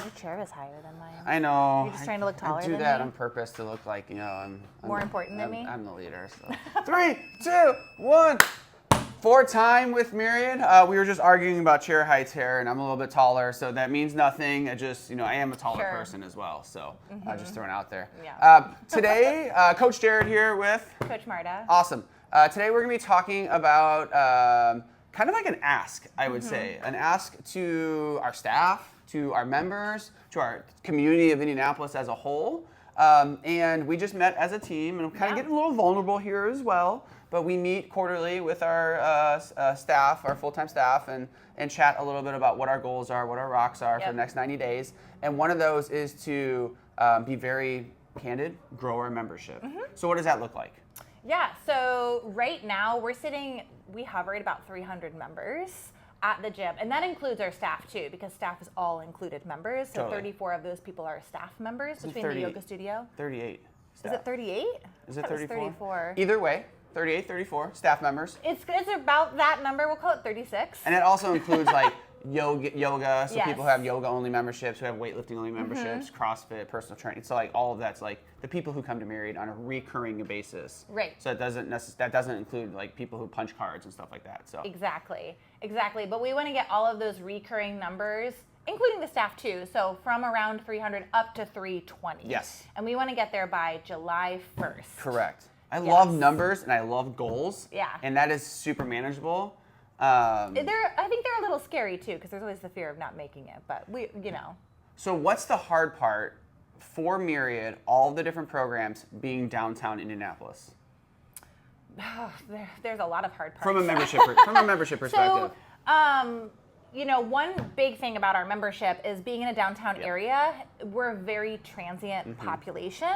Your chair is higher than mine. I know. You're just trying to look taller than me? I do that on purpose to look like, I'm more important than me? I'm the leader. So. 3, 2, 1. 4 time with Myriad. We were just arguing about chair heights here, and I'm a little bit taller, so that means nothing. I just, I am a taller person as well, so just throwing it out there. Yeah. Today, Coach Jared here with Coach Marta. Awesome. Today we're going to be talking about kind of like an ask, I would say. An ask to our staff, to our members, to our community of Indianapolis as a whole. And we just met as a team, and we're kind of getting a little vulnerable here as well. But we meet quarterly with our staff, our full-time staff, and chat a little bit about what our goals are, what our rocks are for the next 90 days. And one of those is to be very candid, grow our membership. So what does that look like? Yeah, so right now we hover at about 300 members at the gym. And that includes our staff too, because staff is all included members. So 34 of those people are staff members between the yoga studio. 38 staff. Is it 38? Is it 34? 34. Either way. 38, 34 staff members. It's about that number. We'll call it 36. And it also includes like yoga, so people who have yoga only memberships, who have weightlifting only memberships, CrossFit, personal training. So like all of that's like the people who come to Myriad on a recurring basis. Right. So that doesn't include like people who punch cards and stuff like that. So Exactly. But we want to get all of those recurring numbers, including the staff too. So from around 300 up to 320. Yes. And we want to get there by July 1st. Correct. I love numbers and I love goals. Yeah. And that is super manageable. I think they're a little scary too, because there's always the fear of not making it. But So what's the hard part for Myriad, all the different programs being downtown Indianapolis? There's a lot of hard parts. From a membership perspective. So, one big thing about our membership is being in a downtown area. We're a very transient population.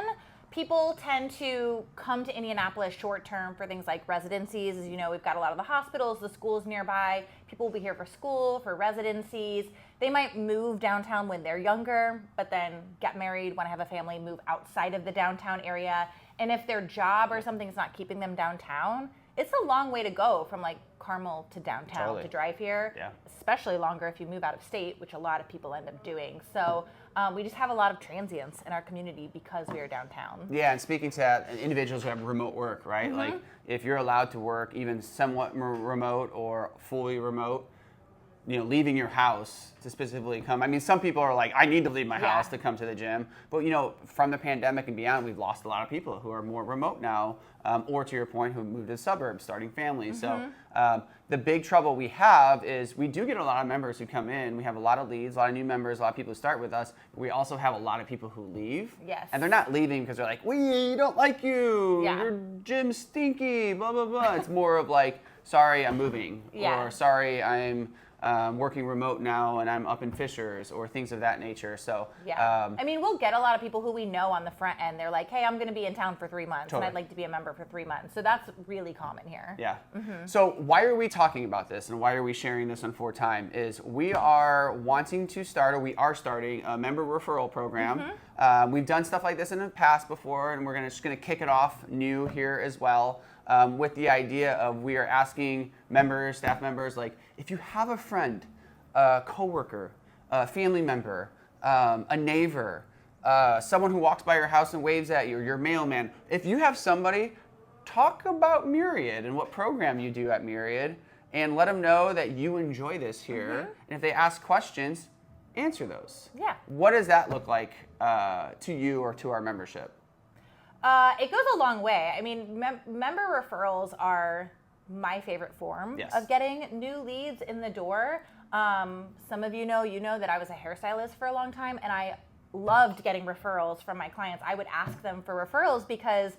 People tend to come to Indianapolis short term for things like residencies. As you know, we've got a lot of the hospitals, the schools nearby. People will be here for school, for residencies. They might move downtown when they're younger, but then get married, want to have a family, move outside of the downtown area. And if their job or something's not keeping them downtown, it's a long way to go from like Carmel to downtown to drive here, especially longer if you move out of state, which a lot of people end up doing. So we just have a lot of transients in our community because we are downtown. Yeah, and speaking to that, individuals who have remote work, right? Like if you're allowed to work even somewhat remote or fully remote, leaving your house to specifically come. I mean, some people are like, I need to leave my house to come to the gym. But, from the pandemic and beyond, we've lost a lot of people who are more remote now, or to your point, who moved to the suburbs, starting families. So the big trouble we have is we do get a lot of members who come in. We have a lot of leads, a lot of new members, a lot of people who start with us. We also have a lot of people who leave. Yes. And they're not leaving because they're like, we don't like you. Yeah. Your gym's stinky, blah, blah, blah. It's more of like, sorry, I'm moving. Or sorry, I'm working remote now and I'm up in Fishers, or things of that nature. So I mean, we'll get a lot of people who we know on the front end. They're like, hey, I'm going to be in town for 3 months and I'd like to be a member for 3 months. So that's really common here. Yeah. So why are we talking about this and why are we sharing this on 4 Time is we are wanting to start, or we are starting a member referral program. We've done stuff like this in the past before, and we're just going to kick it off new here as well. With the idea of we are asking members, staff members, like if you have a friend, a coworker, a family member, a neighbor, someone who walks by your house and waves at you, or your mailman, if you have somebody, talk about Myriad and what program you do at Myriad, and let them know that you enjoy this here. And if they ask questions, answer those. Yeah. What does that look like to you or to our membership? It goes a long way. I mean, member referrals are my favorite form of getting new leads in the door. Some of you know that I was a hairstylist for a long time, and I loved getting referrals from my clients. I would ask them for referrals because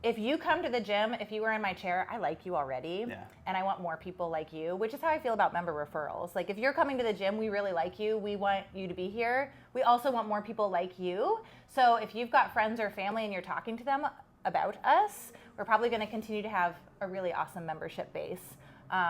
if you come to the gym, if you were in my chair, I like you already, and I want more people like you, which is how I feel about member referrals. Like if you're coming to the gym, we really like you. We want you to be here. We also want more people like you. So if you've got friends or family and you're talking to them about us, we're probably going to continue to have a really awesome membership base,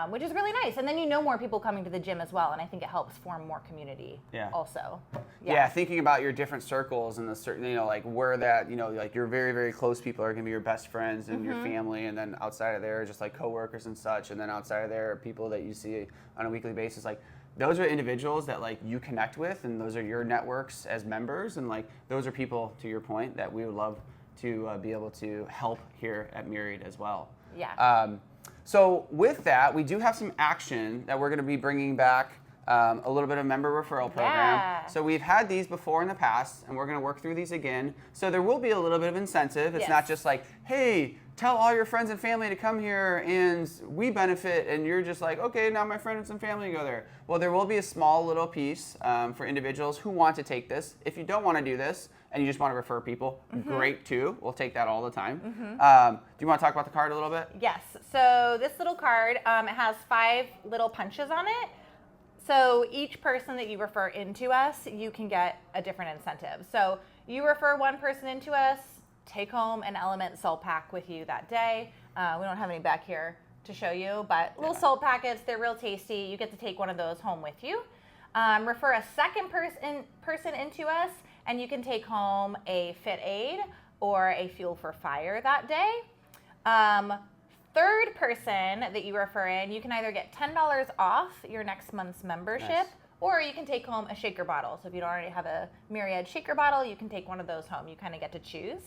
which is really nice. And then more people coming to the gym as well, and I think it helps form more community also. Yeah, thinking about your different circles and the certain, like where that, like your very, very close people are going to be your best friends and your family, and then outside of there, just like coworkers and such, and then outside of there, people that you see on a weekly basis, like those are individuals that like you connect with, and those are your networks as members, and like those are people, to your point, that we would love to be able to help here at Myriad as well. Yeah. So with that, we do have some action that we're going to be bringing back. A little bit of member referral program. Yeah. So we've had these before in the past, and we're going to work through these again. So there will be a little bit of incentive. It's not just like, hey, tell all your friends and family to come here and we benefit, and you're just like, okay, now my friends and family go there. Well, there will be a small little piece for individuals who want to take this. If you don't want to do this and you just want to refer people, great too. We'll take that all the time. Do you want to talk about the card a little bit? Yes. So this little card, it has 5 little punches on it. So each person that you refer into us, you can get a different incentive. So you refer one person into us, take home an Element salt pack with you that day. We don't have any back here to show you, but little salt packets, they're real tasty. You get to take one of those home with you. Refer a second person into us, and you can take home a Fit Aid or a Fuel for Fire that day. Third person that you refer in, you can either get $10 off your next month's membership, or you can take home a shaker bottle. So if you don't already have a Myriad shaker bottle, you can take one of those home. You kind of get to choose.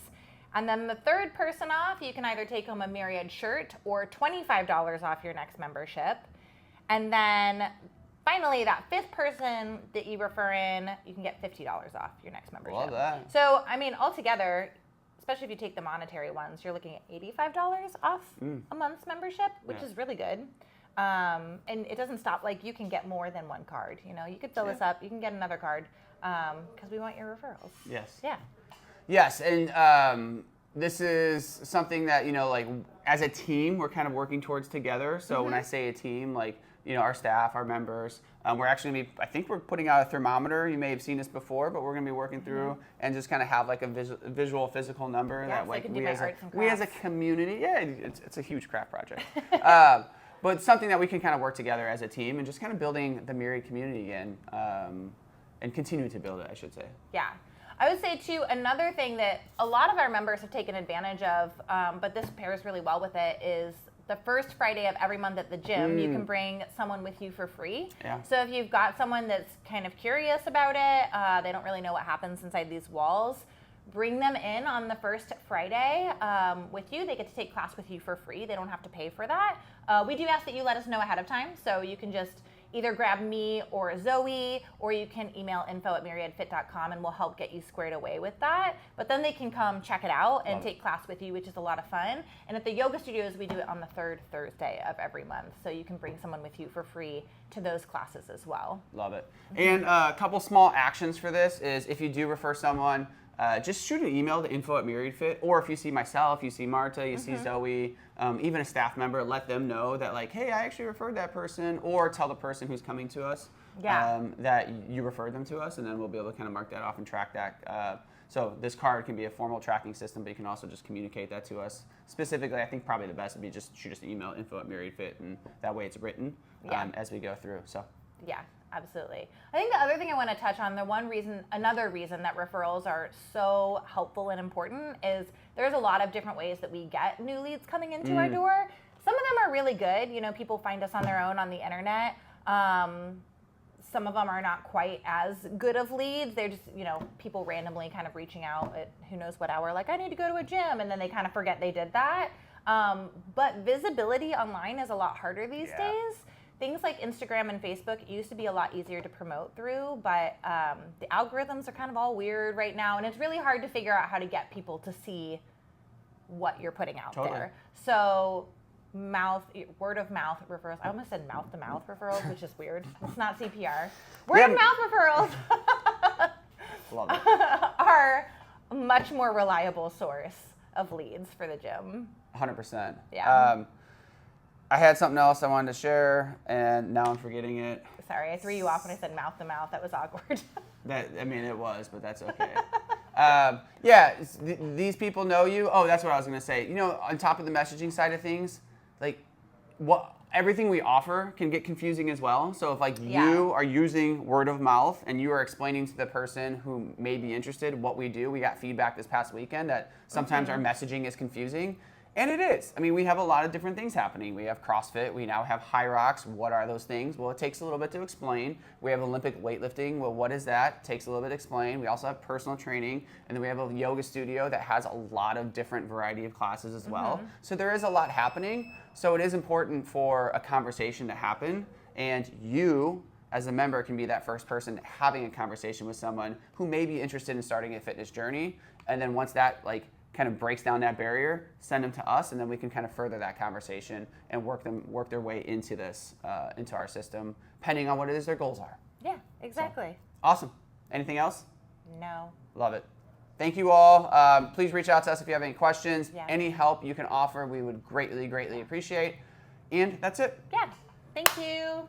And then the third person off, you can either take home a Myriad shirt or $25 off your next membership. And then finally, that 5th person that you refer in, you can get $50 off your next membership. Love that. So, I mean, altogether, especially if you take the monetary ones, you're looking at $85 off a month's membership, which is really good. And it doesn't stop. Like, you can get more than one card. You know, you could fill this up. You can get another card because we want your referrals. Yes. Yeah. Yes, and this is something that, you know, like as a team, we're kind of working towards together. So when I say a team, like, you know, our staff, our members, we're actually going to be, I think we're putting out a thermometer. You may have seen this before, but we're going to be working through and just kind of have like a visual physical number that so like we as a community, it's a huge craft project. But something that we can kind of work together as a team and just kind of building the Myriad community again and continue to build it, I should say. Yeah. I would say, too, another thing that a lot of our members have taken advantage of, but this pairs really well with it, is the first Friday of every month at the gym, you can bring someone with you for free. Yeah. So if you've got someone that's kind of curious about it, they don't really know what happens inside these walls, bring them in on the first Friday with you. They get to take class with you for free. They don't have to pay for that. We do ask that you let us know ahead of time, so you can just either grab me or Zoe, or you can email info@myriadfit.com and we'll help get you squared away with that. But then they can come check it out and take class with you, which is a lot of fun. And at the yoga studios, we do it on the 3rd Thursday of every month. So you can bring someone with you for free to those classes as well. Love it. And a couple small actions for this is if you do refer someone, just shoot an email to info@MyriadFit, or if you see myself, you see Marta, you see Zoe, even a staff member, let them know that like, hey, I actually referred that person, or tell the person who's coming to us that you referred them to us, and then we'll be able to kind of mark that off and track that. So this card can be a formal tracking system, but you can also just communicate that to us. Specifically, I think probably the best would be just shoot us an email, info@MyriadFit, and that way it's written as we go through. So. Yeah. Absolutely. I think the other thing I want to touch on, another reason that referrals are so helpful and important is there's a lot of different ways that we get new leads coming into our door. Some of them are really good. You know, people find us on their own on the internet. Some of them are not quite as good of leads. They're just, you know, people randomly kind of reaching out at who knows what hour, like, I need to go to a gym, and then they kind of forget they did that. But visibility online is a lot harder these days. Things like Instagram and Facebook used to be a lot easier to promote through, but the algorithms are kind of all weird right now, and it's really hard to figure out how to get people to see what you're putting out there. So word of mouth referrals. I almost said mouth to mouth referrals, which is weird. It's not CPR. Word of mouth referrals Love it. are a much more reliable source of leads for the gym. 100%. Yeah. I had something else I wanted to share, and now I'm forgetting it. Sorry, I threw you off when I said mouth to mouth. That was awkward. It was, but that's okay. These people know you. Oh, that's what I was going to say. You know, on top of the messaging side of things, like everything we offer can get confusing as well. So if like you are using word of mouth and you are explaining to the person who may be interested what we do, we got feedback this past weekend that sometimes our messaging is confusing. And it is. I mean, we have a lot of different things happening. We have CrossFit. We now have HYROX. What are those things? Well, it takes a little bit to explain. We have Olympic weightlifting. Well, what is that? It takes a little bit to explain. We also have personal training. And then we have a yoga studio that has a lot of different variety of classes as well. So there is a lot happening. So it is important for a conversation to happen. And you, as a member, can be that first person having a conversation with someone who may be interested in starting a fitness journey. And then once that kind of breaks down that barrier, send them to us, and then we can kind of further that conversation and work their way into this, into our system, depending on what it is their goals are. Yeah, exactly. So, awesome. Anything else? No. Love it. Thank you all. Please reach out to us if you have any questions, Yeah. any help you can offer. We would greatly, greatly appreciate. And that's it. Yeah. Thank you.